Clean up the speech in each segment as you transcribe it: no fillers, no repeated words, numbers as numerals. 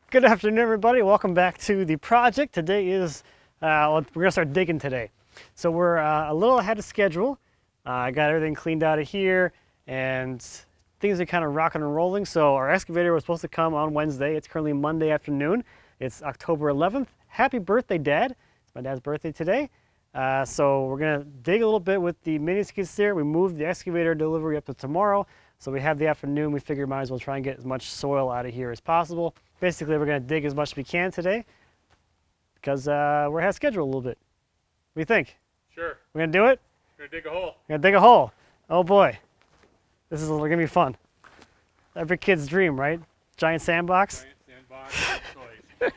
Good afternoon, everybody. Welcome back to the project. Today is, we're gonna start digging today. So we're a little ahead of schedule. I got everything cleaned out of here and things are kind of rocking and rolling. So our excavator was supposed to come on Wednesday. It's currently Monday afternoon. It's October 11th. Happy birthday, Dad. It's my dad's birthday today. So we're gonna dig a little bit with the mini skid steer. We moved the excavator delivery up to tomorrow. So we have the afternoon. We figured might as well try and get as much soil out of here as possible. Basically, we're gonna dig as much as we can today because we're ahead of schedule a little bit. What do you think? Sure. We're gonna do it? We're gonna dig a hole. We're gonna dig a hole. Oh boy. This is gonna be fun. Every kid's dream, right? Giant sandbox. Giant sandbox, toys.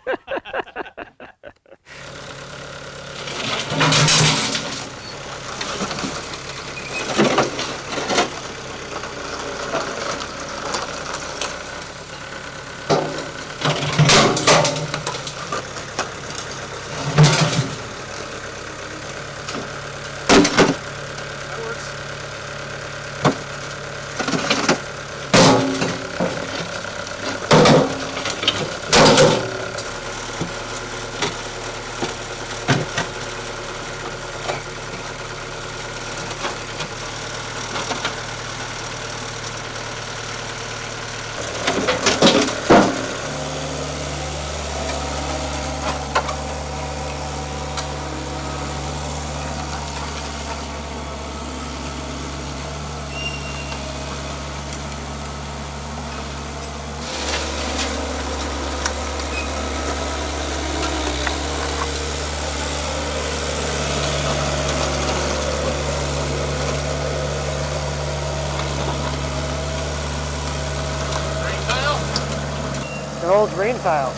That works. An old drain tile.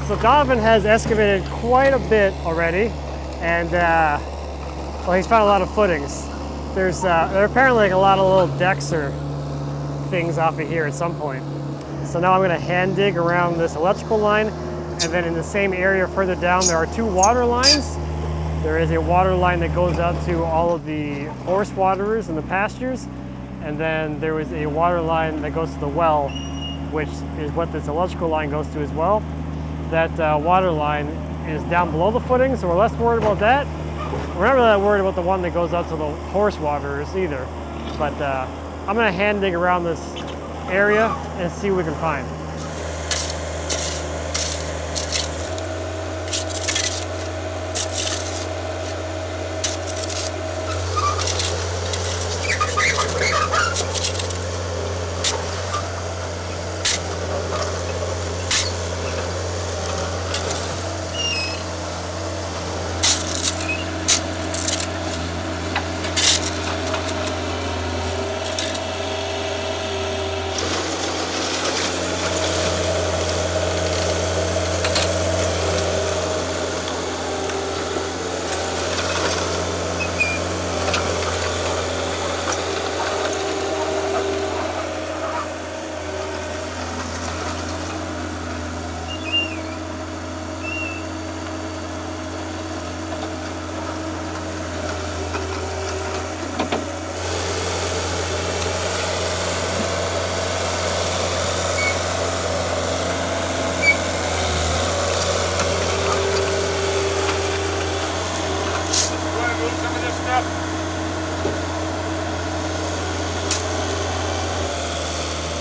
So Donovan has excavated quite a bit already, and well, he's found a lot of footings. There are apparently like a lot of little decks or things off of here at some point. So now I'm going to hand dig around this electrical line, and then in the same area further down there are 2 water lines. There is a water line that goes out to all of the horse waterers in the pastures, and then there was a water line that goes to the well, which is what this electrical line goes to as well. That water line is down below the footing, so we're less worried about that. We're not really that worried about the one that goes out to the horse waterers either. But I'm gonna hand dig around this area and see what we can find.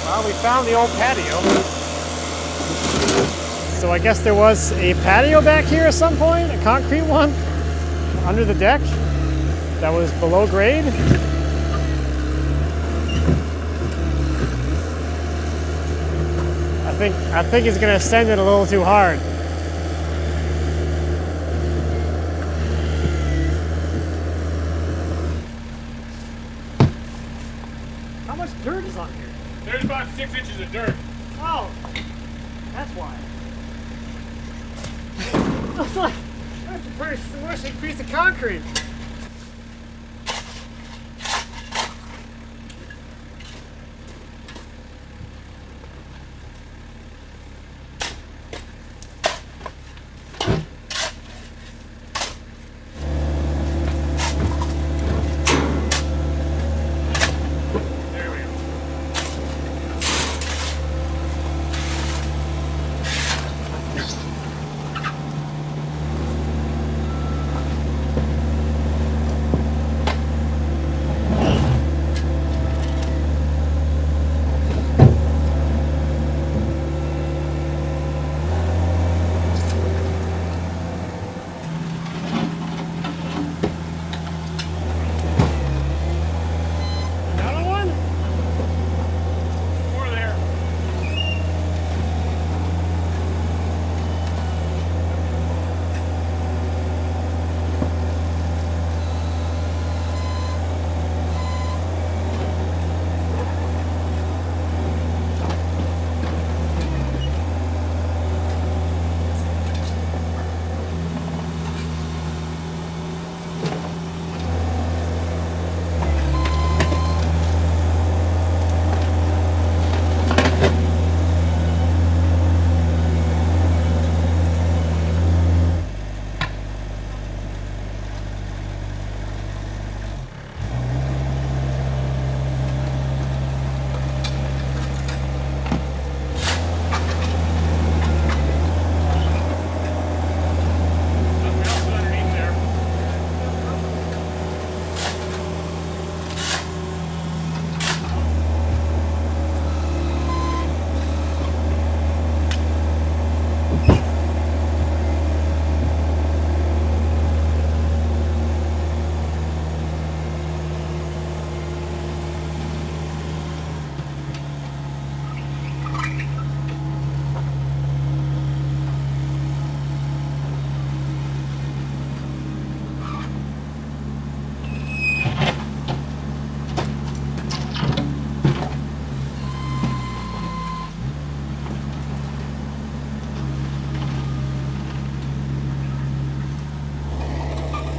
Well, we found the old patio. So I guess there was a patio back here at some point, a concrete one, under the deck that was below grade. I think he's gonna send it a little too hard. How much dirt is on here? There's about 6 inches of dirt. Oh, that's why. That's a pretty swishy piece of concrete.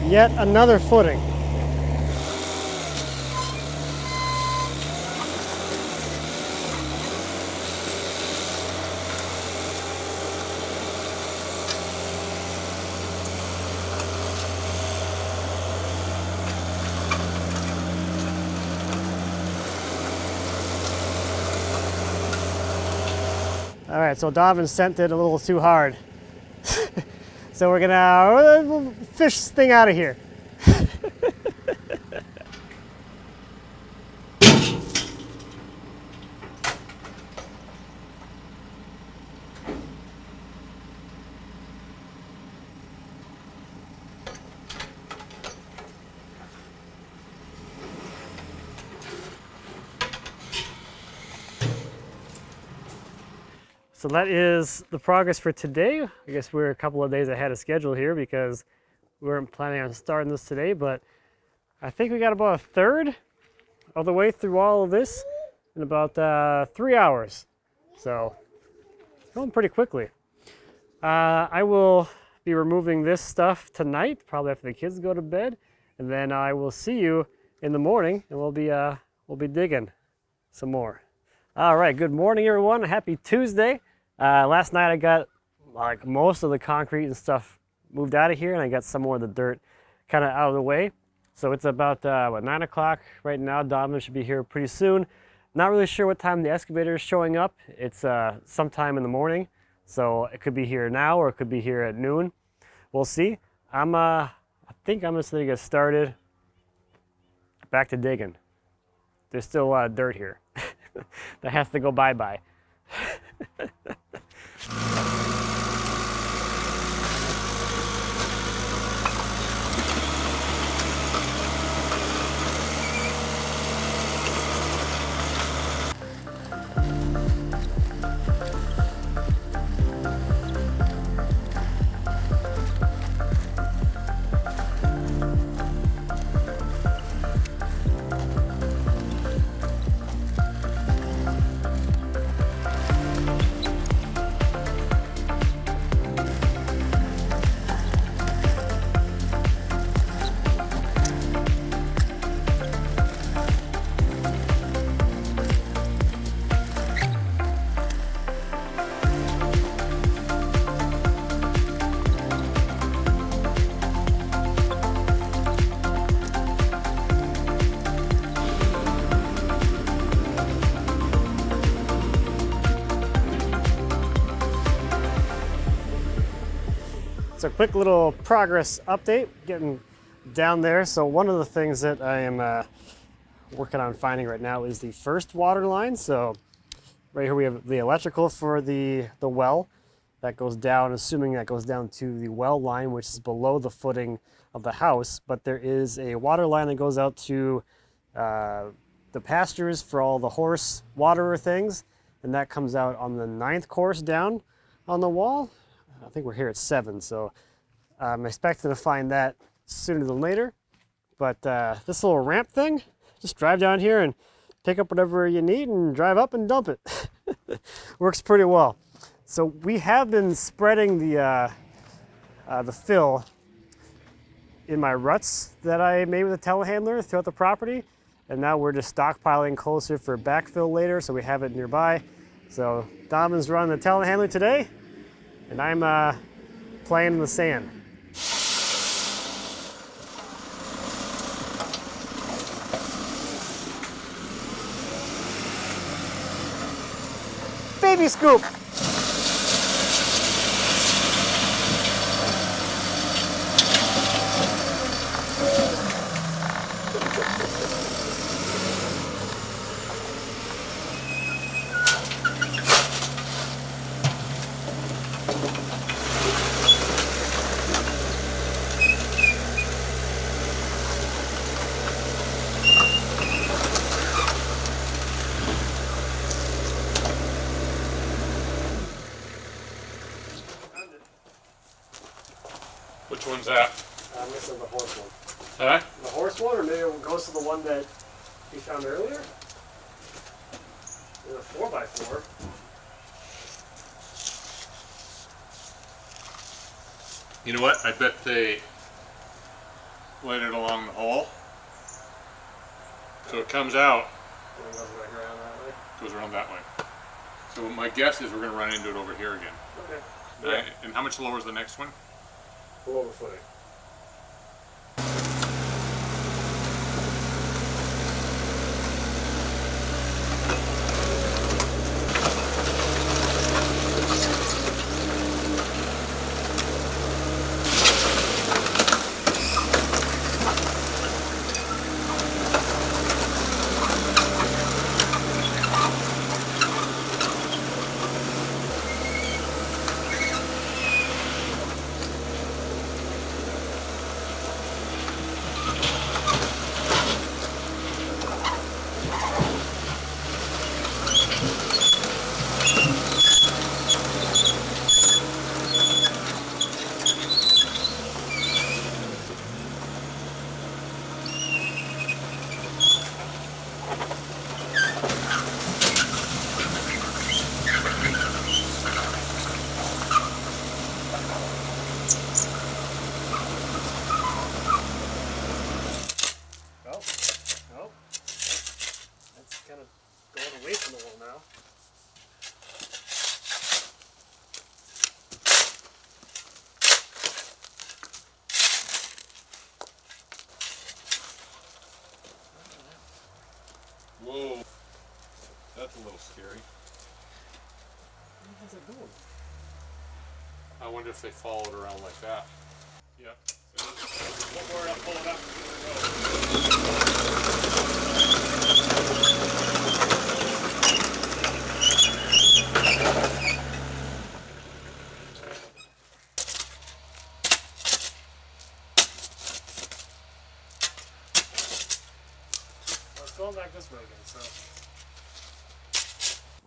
yet another footing. All right, so Donovan sent it a little too hard. So we're gonna fish this thing out of here. So that is the progress for today. I guess we're a couple of days ahead of schedule here because we weren't planning on starting this today, but I think we got about a third of the way through all of this in about 3 hours. So it's going pretty quickly. I will be removing this stuff tonight, probably after the kids go to bed, and then I will see you in the morning, and we'll be digging some more. All right, good morning, everyone. Happy Tuesday. Last night I got like most of the concrete and stuff moved out of here, and I got some more of the dirt kind of out of the way. So it's about 9 o'clock right now. Donovan should be here pretty soon. Not really sure what time the excavator is showing up. It's sometime in the morning, so it could be here now or it could be here at noon. We'll see. I think I'm just gonna get started. Back to digging. There's still dirt here. That has to go bye-bye. So quick little progress update, getting down there. So one of the things that I am working on finding right now is the first water line. So right here we have the electrical for the well that goes down, assuming that goes down to the well line, which is below the footing of the house. But there is a water line that goes out to the pastures for all the horse waterer things, and that comes out on the 9th course down on the wall. I think we're here at 7, so I'm expecting to find that sooner than later. But this little ramp thing, just drive down here and pick up whatever you need and drive up and dump it. Works pretty well. So we have been spreading the fill in my ruts that I made with a telehandler throughout the property, and now we're just stockpiling closer for backfill later, so we have it nearby. So Donovan's running the telehandler today, and I'm playing in the sand. Baby scoop. Which one's that? I'm missing the horse one. Huh? The horse one, or maybe it goes to the one that we found earlier? There's a 4x4. You know what? I bet they laid it along the hole. So it comes out, And it goes back around that way. goes around that way. So my guess is we're going to run into it over here again. Okay. Right? And how much lower is the next one? Below the footing. Whoa, that's a little scary. How's it going? I wonder if they follow it around like that. Yep. Don't worry, I'll pull it up. Going back this way again,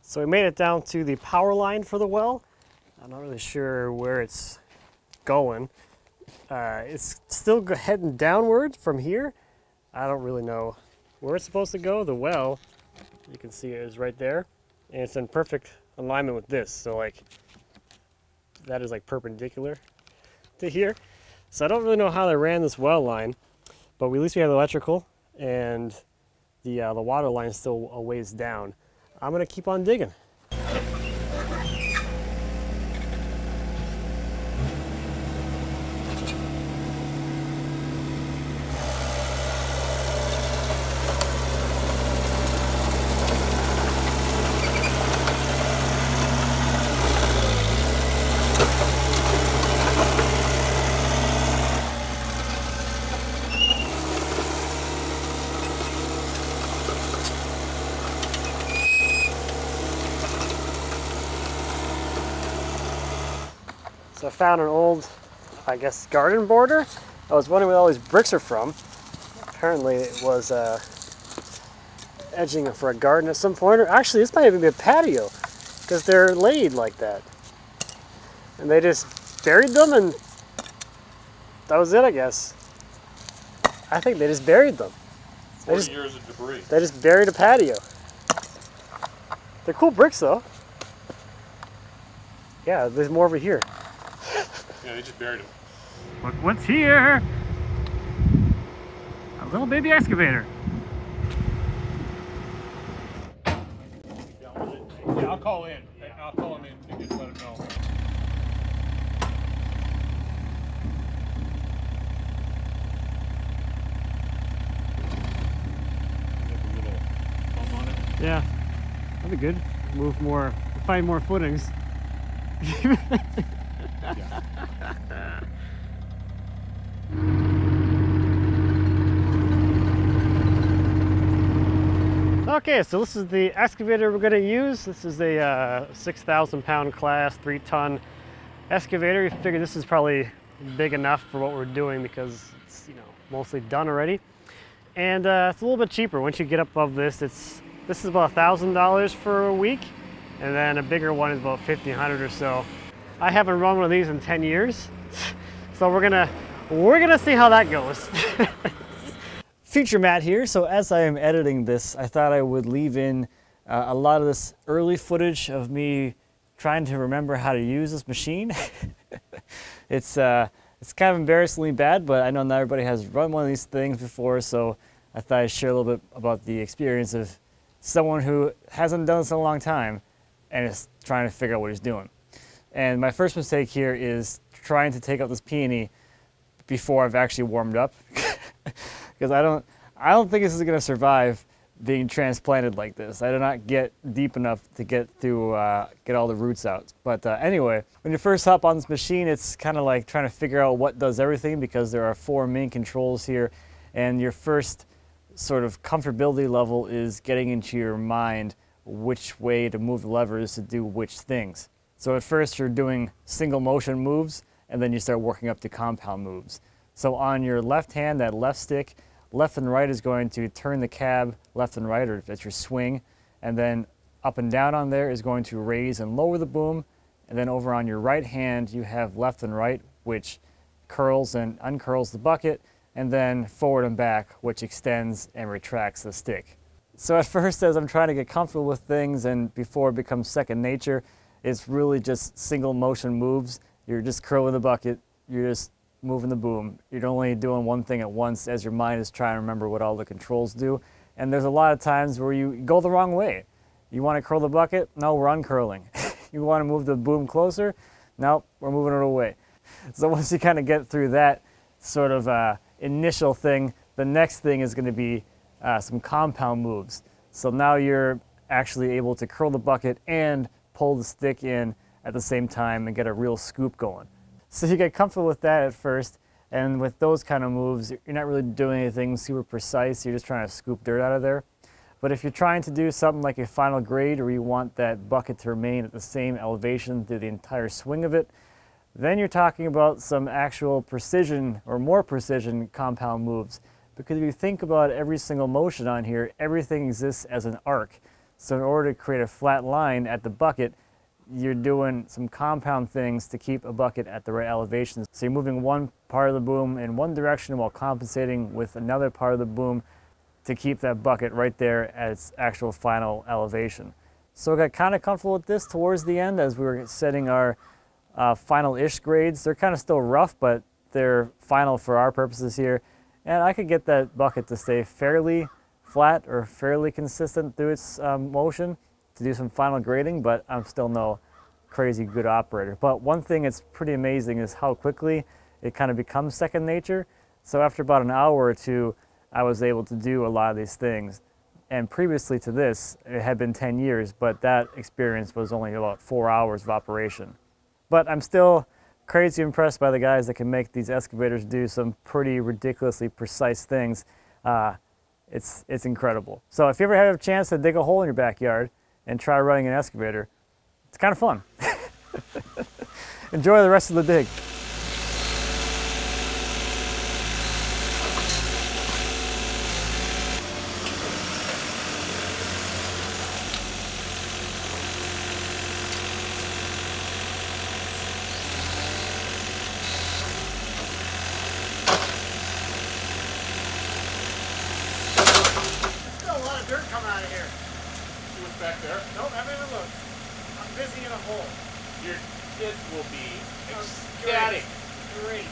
so we made it down to the power line for the well. I'm not really sure where it's going. It's still heading downward from here. I don't really know where it's supposed to go. The well, you can see it is right there, and it's in perfect alignment with this. So like, that is like perpendicular to here. So I don't really know how they ran this well line, but at least we have the electrical, and the water line is still a ways down. I'm gonna keep on digging. So I found an old, I guess, garden border. I was wondering where all these bricks are from. Apparently it was edging for a garden at some point. Or actually, this might even be a patio, because they're laid like that. And they just buried them, and that was it, I guess. I think they just buried them. 40 years of debris. They just buried a patio. They're cool bricks, though. Yeah, there's more over here. Yeah, they just buried them. Look what's here! A little baby excavator. Yeah, I'll call in. I'll call him in and just let him know. Like a little thumb on it. Yeah, that'd be good. Move more, find more footings. Yeah. Okay, so this is the excavator we're going to use. This is a 6,000 pound class, 3-ton excavator. We figured this is probably big enough for what we're doing because it's, you know, mostly done already. And it's a little bit cheaper. Once you get up above this, this is about $1,000 for a week, and then a bigger one is about $1,500 or so. I haven't run one of these in 10 years, so we're gonna see how that goes. Feature Matt here. So as I am editing this, I thought I would leave in a lot of this early footage of me trying to remember how to use this machine. It's It's kind of embarrassingly bad, but I know not everybody has run one of these things before, so I thought I'd share a little bit about the experience of someone who hasn't done this in a long time and is trying to figure out what he's doing. And my first mistake here is trying to take out this peony before I've actually warmed up, because I don't think this is going to survive being transplanted like this. I did not get deep enough to get through, get all the roots out. But anyway, when you first hop on this machine, it's kind of like trying to figure out what does everything, because there are 4 main controls here, and your first sort of comfortability level is getting into your mind which way to move the levers to do which things. So at first you're doing single motion moves, and then you start working up to compound moves. So on your left hand, that left stick, left and right is going to turn the cab left and right, or that's your swing, and then up and down on there is going to raise and lower the boom, and then over on your right hand you have left and right, which curls and uncurls the bucket, and then forward and back, which extends and retracts the stick. So at first, as I'm trying to get comfortable with things and before it becomes second nature, it's really just single motion moves. You're just curling the bucket, you're just moving the boom. You're only doing one thing at once as your mind is trying to remember what all the controls do. And there's a lot of times where you go the wrong way. You want to curl the bucket? No, we're uncurling. You want to move the boom closer? No, we're moving it away. So once you kind of get through that sort of initial thing, the next thing is going to be some compound moves. So now you're actually able to curl the bucket and pull the stick in at the same time and get a real scoop going. So you get comfortable with that at first, and with those kind of moves, you're not really doing anything super precise, you're just trying to scoop dirt out of there. But if you're trying to do something like a final grade, or you want that bucket to remain at the same elevation through the entire swing of it, then you're talking about some actual precision, or more precision, compound moves. Because if you think about every single motion on here, everything exists as an arc. So in order to create a flat line at the bucket, you're doing some compound things to keep a bucket at the right elevation. So you're moving one part of the boom in one direction while compensating with another part of the boom to keep that bucket right there at its actual final elevation. So I got kind of comfortable with this towards the end as we were setting our final-ish grades. They're kind of still rough, but they're final for our purposes here. And I could get that bucket to stay fairly flat or fairly consistent through its motion to do some final grading, but I'm still no crazy good operator. But one thing that's pretty amazing is how quickly it kind of becomes second nature. So after about an hour or two, I was able to do a lot of these things. And previously to this, it had been 10 years, but that experience was only about 4 hours of operation. But I'm still crazy impressed by the guys that can make these excavators do some pretty ridiculously precise things. It's incredible. So if you ever have a chance to dig a hole in your backyard and try running an excavator, it's kind of fun. Enjoy the rest of the dig. Still a lot of dirt coming out of here. See what's back there? Nope, haven't even looked. I'm busy in a hole. Your kids will be Oh, ecstatic. Great.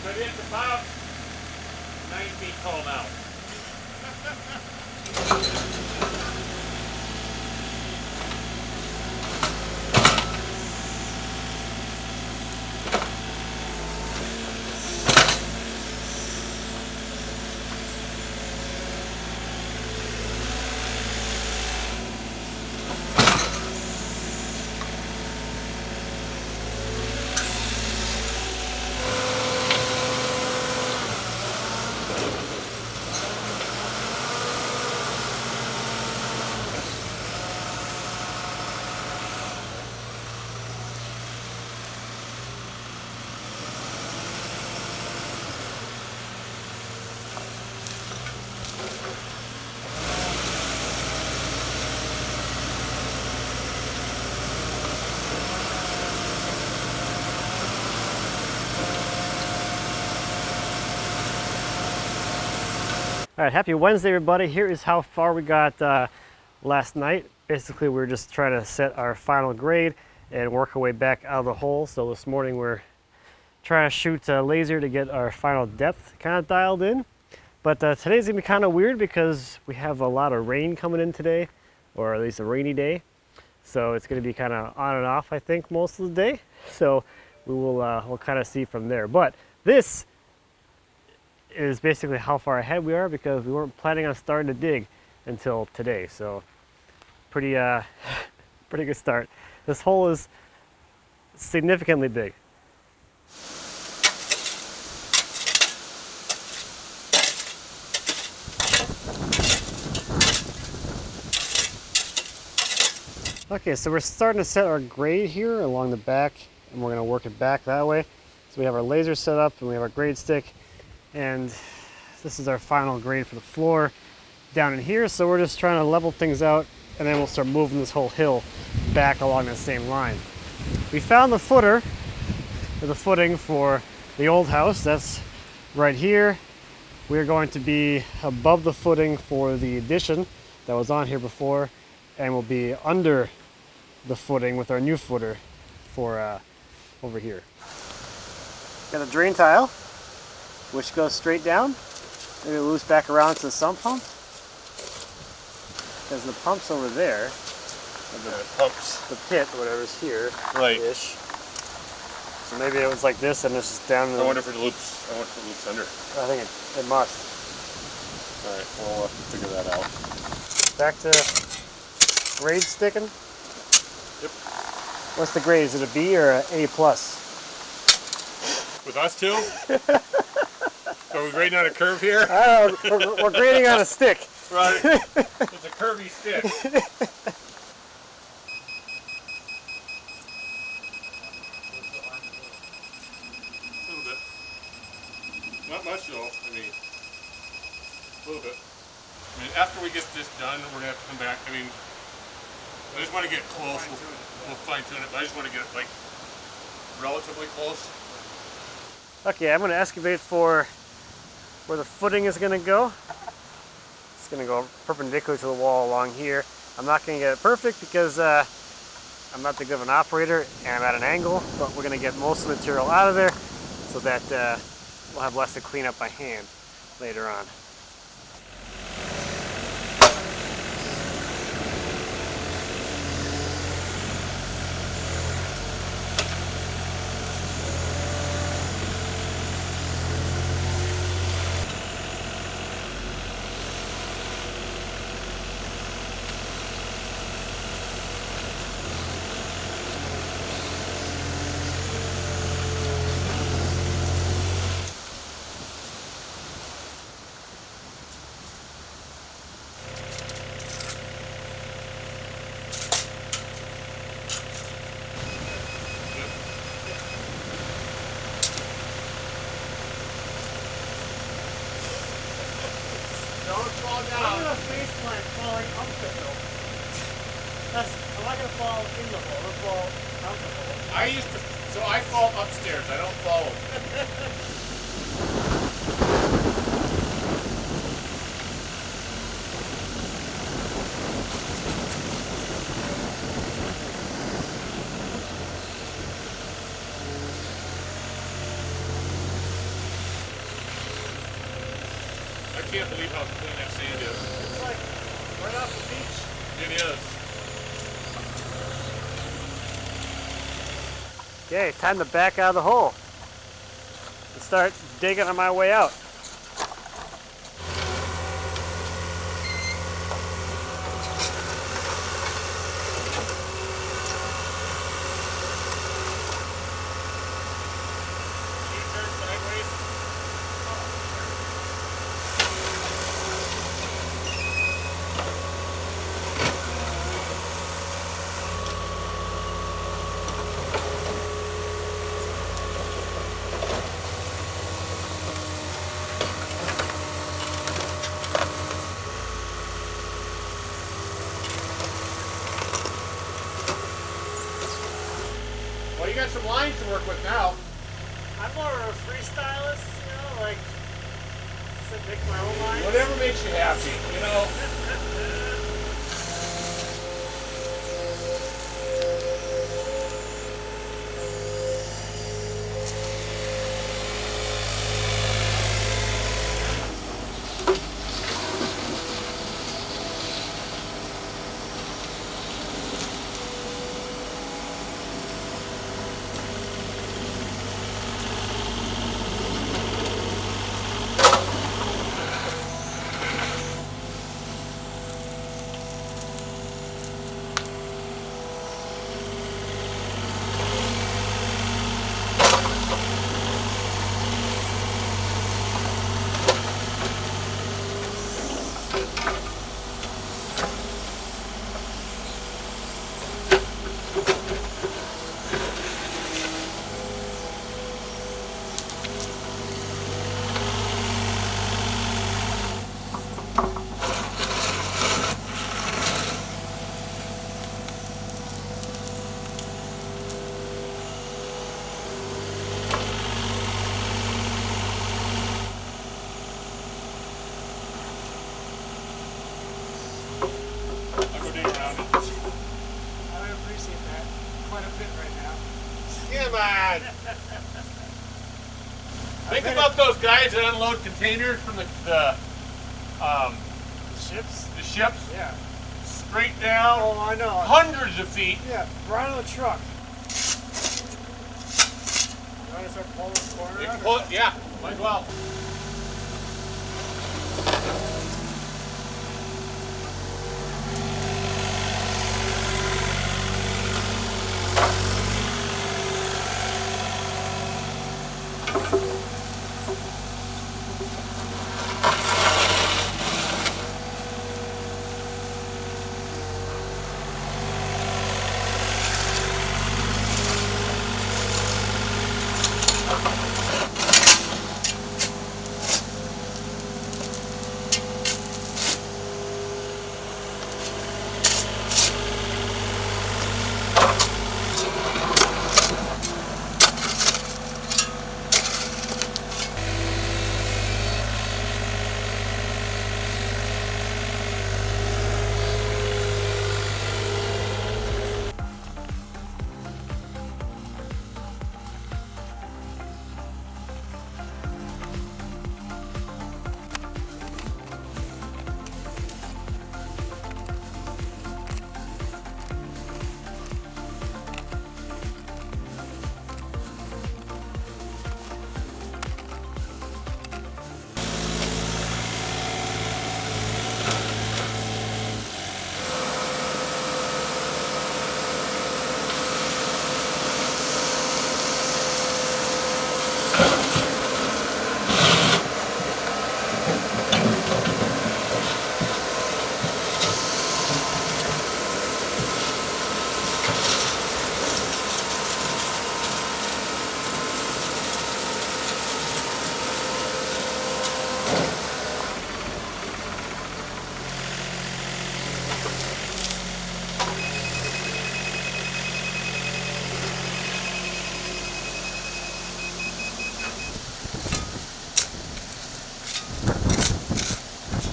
But it's about 9 feet tall now. All right, happy Wednesday, everybody. Here is how far we got last night. Basically, we were just trying to set our final grade and work our way back out of the hole. So this morning we're trying to shoot a laser to get our final depth kind of dialed in. But today's gonna be kind of weird because we have a lot of rain coming in today, or at least a rainy day. So it's gonna be kind of on and off, I think, most of the day. So we'll kind of see from there. But this is basically how far ahead we are because we weren't planning on starting to dig until today. So pretty pretty good start. This hole is significantly big. Okay, so we're starting to set our grade here along the back, and we're going to work it back that way. So we have our laser set up and we have our grade stick, and this is our final grade for the floor down in here. So we're just trying to level things out, and then we'll start moving this whole hill back along the same line. We found the footer, or the footing for the old house. That's right here. We're going to be above the footing for the addition that was on here before, and we'll be under the footing with our new footer for over here. Got a drain tile, which goes straight down. Maybe it loops back around to the sump pump. Because the pump's over there. Pumps. The pit, whatever's here. Right. Ish. So maybe it was like this and it's just down in the... I wonder if it loops. I wonder if it loops under. I think it must. All right. Well, we'll have to figure that out. Back to grade sticking. Yep. What's the grade? Is it a B or an A plus? With us two? Are we grading on a curve here? I don't know. We're grading on a stick. Right. It's a curvy stick. A little bit. Not much though. I mean, a little bit. I mean, after we get this done, we're gonna have to come back. I mean, I just want to get close. We'll fine tune it, but I just want to get it like relatively close. Okay, I'm going to excavate for where the footing is going to go. It's going to go perpendicular to the wall along here. I'm not going to get it perfect because I'm not that good of an operator and I'm at an angle, but we're going to get most of the material out of there so that we'll have less to clean up by hand later on. Don't fall I'm down. going to face plant falling up the hill. I'm not going to fall in the hole, I'm going to fall out the hole. So I fall upstairs. I don't fall. I can't believe how clean that sand is. It's like right off the beach. It is. Okay, time to back out of the hole and start digging on my way out. You turn sideways. Well, you got some lines to work with now. I'm more of a freestylist, you know, like make my own lines. Whatever makes you happy, you know. quite a bit right now. Come on. Think about those guys that unload containers from the Ships? ships. Yeah. Straight down. Oh, I know. Hundreds of feet. Yeah, right on the truck. You want to start pulling the corner You out, can or- pull it, yeah, might as well.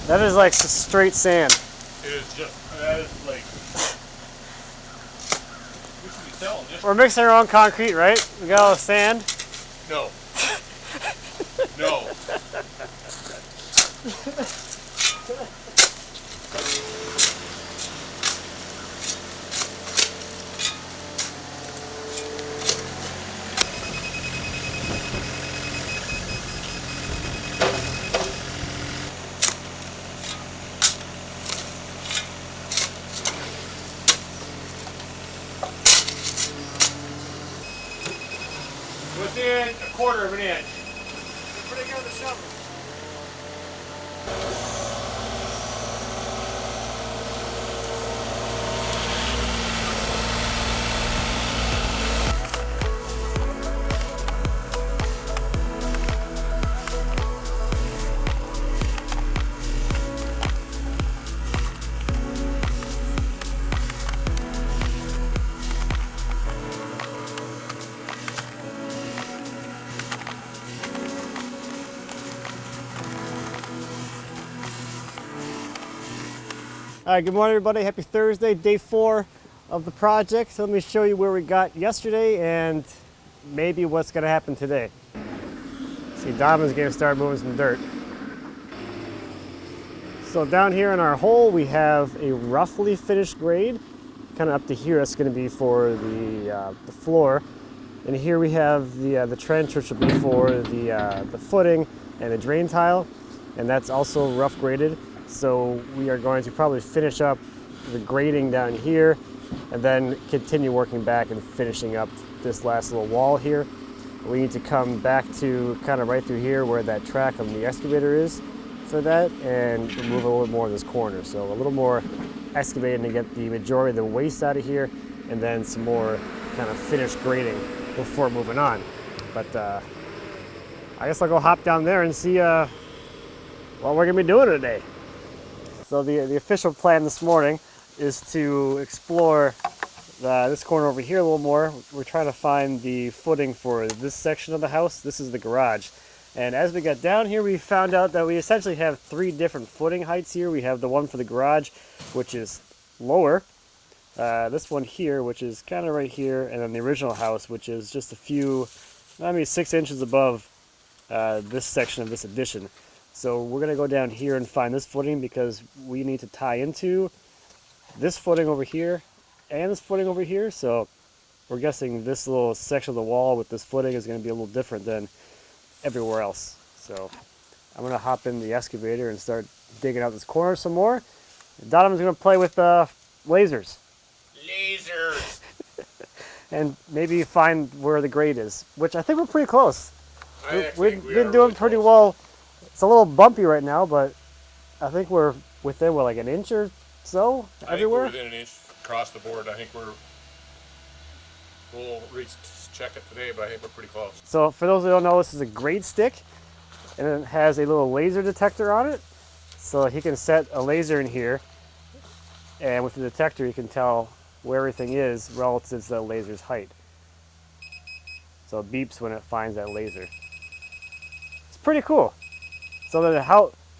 That is like straight sand. It is just, that is like, we should be selling this. We're mixing our own concrete, right? We got all the sand. No. No. Within a quarter of an inch. Putting on the shovel. All right, good morning everybody. Happy Thursday, day 4 of the project. So let me show you where we got yesterday and maybe what's gonna happen today. See, Donovan's gonna start moving some dirt. So down here in our hole, we have a roughly finished grade. Kind of up to here, that's gonna be for the floor. And here we have the trench, which will be for the footing and the drain tile. And that's also rough graded. So we are going to probably finish up the grading down here and then continue working back and finishing up this last little wall here. We need to come back to kind of right through here where that track of the excavator is for that and remove a little more of this corner. So a little more excavating to get the majority of the waste out of here and then some more kind of finished grading before moving on. But I guess I'll go hop down there and see what we're gonna be doing today. So the official plan this morning is to explore this corner over here a little more. We're trying to find the footing for this section of the house. This is the garage. And as we got down here, we found out that we essentially have 3 different footing heights here. We have the one for the garage, which is lower, this one here, which is kind of right here, and then the original house, which is just a few, I mean, 6 inches above this section of this addition. So we're going to go down here and find this footing because we need to tie into this footing over here and this footing over here. So we're guessing this little section of the wall with this footing is going to be a little different than everywhere else. So I'm going to hop in the excavator and start digging out this corner some more. Donovan's going to play with lasers. Lasers! And maybe find where the grade is, which I think we're pretty close. We've been doing pretty well. It's a little bumpy right now, but I think we're within, what, like an inch or so everywhere? I think we're within an inch across the board. I think we'll check it today, but I think we're pretty close. So for those who don't know, this is a grade stick, and it has a little laser detector on it. So he can set a laser in here, and with the detector, he can tell where everything is relative to the laser's height. So it beeps when it finds that laser. It's pretty cool. So then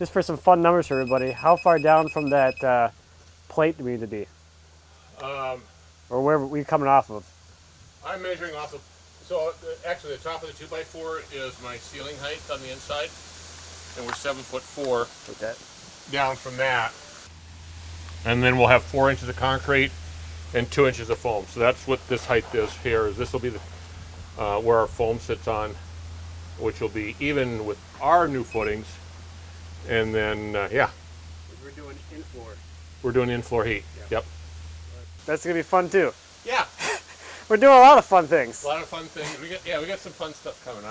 just for some fun numbers for everybody, how far down from that plate do we need to be? Or where are we coming off of? I'm measuring off of, so actually the top of the 2x4 is my ceiling height on the inside, and we're 7'4". Like that. Down from that. And then we'll have 4 inches of concrete and 2 inches of foam. So that's what this height is here. This will be the, where our foam sits on, which will be even with our new footings. And then, yeah. We're doing in-floor. We're doing in-floor heat. Yeah. Yep. That's going to be fun too. Yeah. We're doing a lot of fun things. A lot of fun things. We got some fun stuff coming.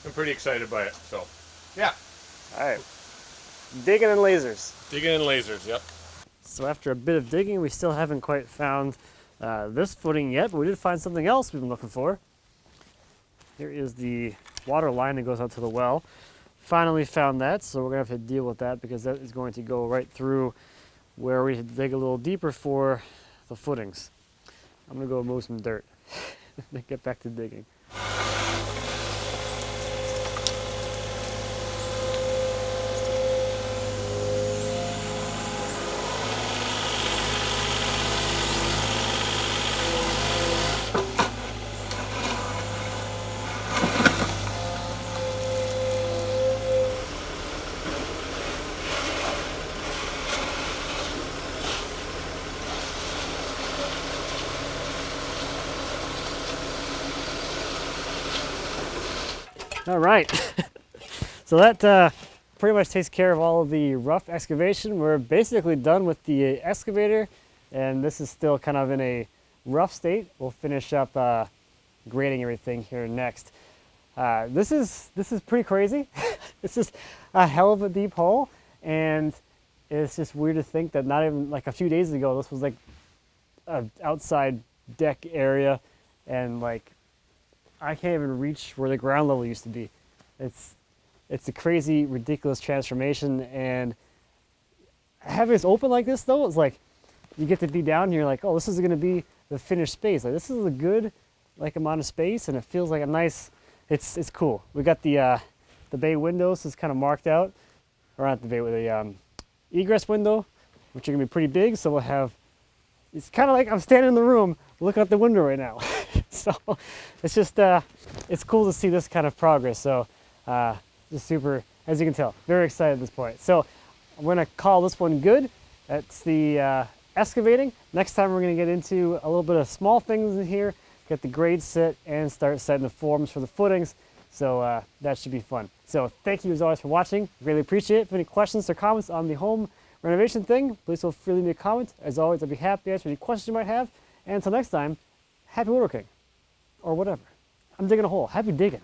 I'm pretty excited by it. So, yeah. All right. Digging in lasers. Digging in lasers, yep. So after a bit of digging, we still haven't quite found this footing yet, but we did find something else we've been looking for. Here is the water line that goes out to the well. Finally found that, so we're going to have to deal with that because that is going to go right through where we had to dig a little deeper for the footings. I'm going to go move some dirt and get back to digging. All right, so that pretty much takes care of all of the rough excavation. We're basically done with the excavator, and this is still kind of in a rough state. We'll finish up grading everything here next. This is pretty crazy. This is a hell of a deep hole, and it's just weird to think that not even like a few days ago, this was like an outside deck area, and like I can't even reach where the ground level used to be. It's a crazy, ridiculous transformation, and having this open like this though, it's like you get to be down here like, oh, this is gonna be the finished space. Like this is a good like amount of space, and it feels like a nice, it's cool. We got the bay windows is kind of marked out, or not the bay, with the egress window, which are gonna be pretty big, so we'll have, it's kind of like I'm standing in the room looking out the window right now. So it's just, it's cool to see this kind of progress. So just super, as you can tell, very excited at this point. So I'm going to call this one good. That's the excavating. Next time we're going to get into a little bit of small things in here, get the grades set, and start setting the forms for the footings. So that should be fun. So thank you as always for watching. Really appreciate it. If you have any questions or comments on the home renovation thing, please feel free to leave me a comment. As always, I'd be happy to answer any questions you might have. And until next time, happy woodworking. Or whatever. I'm digging a hole. Happy digging.